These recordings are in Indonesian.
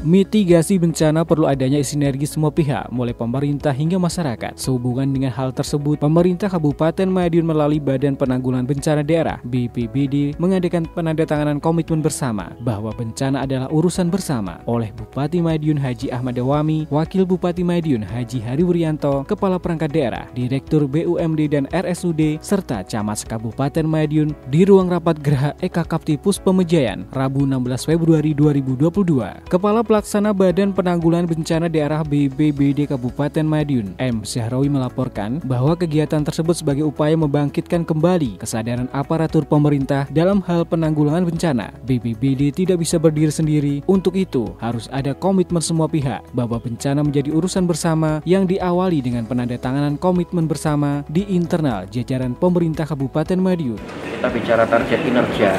Mitigasi bencana perlu adanya sinergi semua pihak, mulai pemerintah hingga masyarakat. Sehubungan dengan hal tersebut, pemerintah Kabupaten Madiun melalui Badan Penanggulangan Bencana Daerah (BPBD) mengadakan penandatanganan komitmen bersama bahwa bencana adalah urusan bersama oleh Bupati Madiun Haji Ahmad Dawami, Wakil Bupati Madiun Haji Hari Wuryanto, Kepala Perangkat Daerah, Direktur BUMD dan RSUD, serta Camat Kabupaten Madiun di ruang rapat Geraha Eka Kapti Puspemejayan, Rabu 16 Februari 2022. Kepala Pelaksana Badan Penanggulangan Bencana Daerah BPBD Kabupaten Madiun, M. Syahrawi melaporkan bahwa kegiatan tersebut sebagai upaya membangkitkan kembali kesadaran aparatur pemerintah dalam hal penanggulangan bencana. BPBD tidak bisa berdiri sendiri, untuk itu harus ada komitmen semua pihak bahwa bencana menjadi urusan bersama yang diawali dengan penandatanganan komitmen bersama di internal jajaran pemerintah Kabupaten Madiun. Kita bicara target kinerja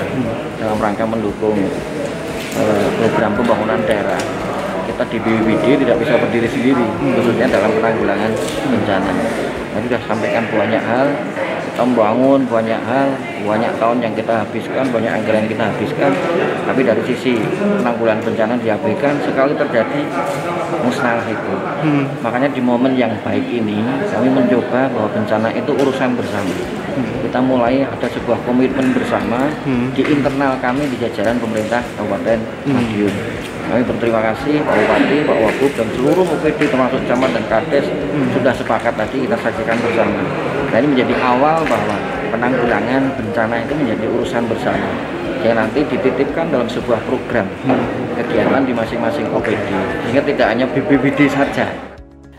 dalam rangka mendukung program pembangunan daerah. Kita di BPBD tidak bisa berdiri sendiri, khususnya dalam penanggulangan bencana. Tadi sudah sampaikan banyak hal, kita membangun banyak hal, banyak tahun yang kita habiskan, banyak anggaran yang kita habiskan, tapi dari sisi penanggulangan bencana diabaikan, sekali terjadi musnah itu. Makanya di momen yang baik ini, kami mencoba bahwa bencana itu urusan bersama. Kita mulai ada sebuah komitmen bersama di internal kami di jajaran pemerintah Kabupaten Madiun. Kami berterima kasih Pak Bupati, Pak Wagub, dan seluruh OPD termasuk camat dan kades sudah sepakat tadi kita saksikan bersama. Nah, ini menjadi awal bahwa penanggulangan bencana itu menjadi urusan bersama yang nanti dititipkan dalam sebuah program kegiatan di masing-masing OPD, sehingga tidak hanya BPBD saja.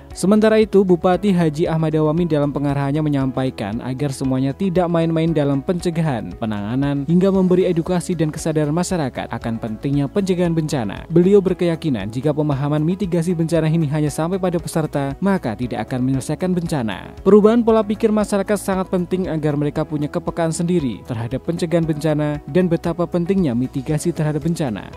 Sementara itu, Bupati Haji Ahmad Dawami dalam pengarahannya menyampaikan agar semuanya tidak main-main dalam pencegahan, penanganan, hingga memberi edukasi dan kesadaran masyarakat akan pentingnya pencegahan bencana. Beliau berkeyakinan jika pemahaman mitigasi bencana ini hanya sampai pada peserta, maka tidak akan menyelesaikan bencana. Perubahan pola pikir masyarakat sangat penting agar mereka punya kepekaan sendiri terhadap pencegahan bencana dan betapa pentingnya mitigasi terhadap bencana.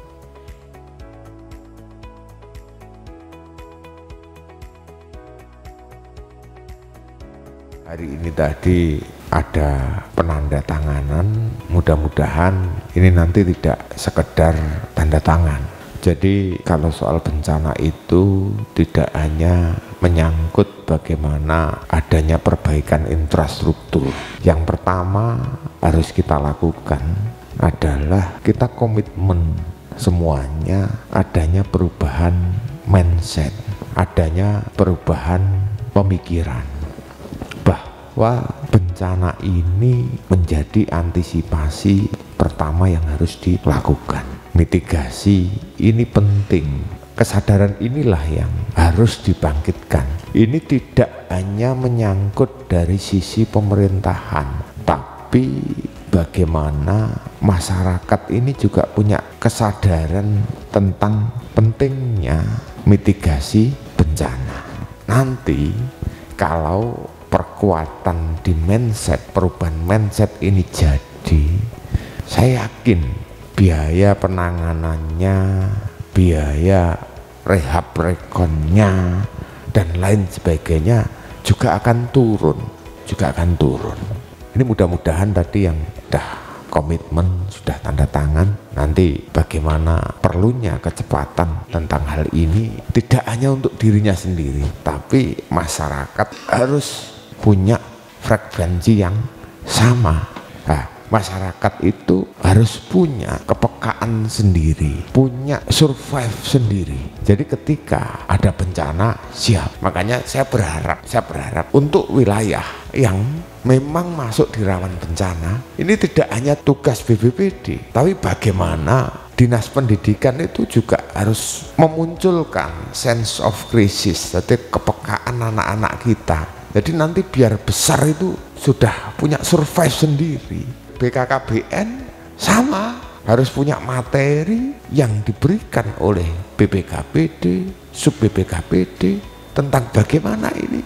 Hari ini tadi ada penandatanganan, mudah-mudahan ini nanti tidak sekedar tanda tangan. Jadi kalau soal bencana itu tidak hanya menyangkut bagaimana adanya perbaikan infrastruktur. Yang pertama harus kita lakukan adalah kita komitmen semuanya adanya perubahan mindset, adanya perubahan pemikiran. Bahwa bencana ini menjadi antisipasi pertama yang harus dilakukan. Mitigasi ini penting. Kesadaran inilah yang harus dibangkitkan. Ini tidak hanya menyangkut dari sisi pemerintahan, tapi bagaimana masyarakat ini juga punya kesadaran tentang pentingnya mitigasi bencana. Nanti kalau perkuatan di mindset, perubahan mindset ini jadi, saya yakin biaya penanganannya, biaya rehab rekonnya, dan lain sebagainya juga akan turun. Ini mudah-mudahan tadi yang sudah komitmen, sudah tanda tangan, nanti bagaimana perlunya kecepatan tentang hal ini tidak hanya untuk dirinya sendiri, tapi masyarakat harus punya frekuensi yang sama. Nah, masyarakat itu harus punya kepekaan sendiri, punya survive sendiri. Jadi ketika ada bencana siap. Makanya saya berharap untuk wilayah yang memang masuk di rawan bencana, ini tidak hanya tugas BPBD, tapi bagaimana Dinas Pendidikan itu juga harus memunculkan sense of crisis, jadi kepekaan anak-anak kita. Jadi nanti biar besar itu sudah punya survive sendiri. BKKBN sama, harus punya materi yang diberikan oleh BPKPD, sub BPKPD tentang bagaimana ini.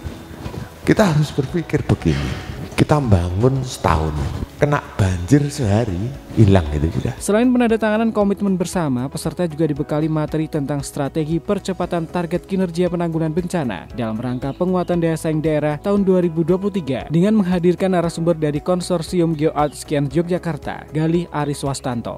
Kita harus berpikir begini. Kita bangun setahun, kena banjir sehari, hilang itu sudah. Selain penandatanganan komitmen bersama, peserta juga dibekali materi tentang strategi percepatan target kinerja penanggulangan bencana dalam rangka penguatan daya saing daerah tahun 2023 dengan menghadirkan narasumber dari Konsorsium Geoart Scan Yogyakarta, Galih Aris Wastanto.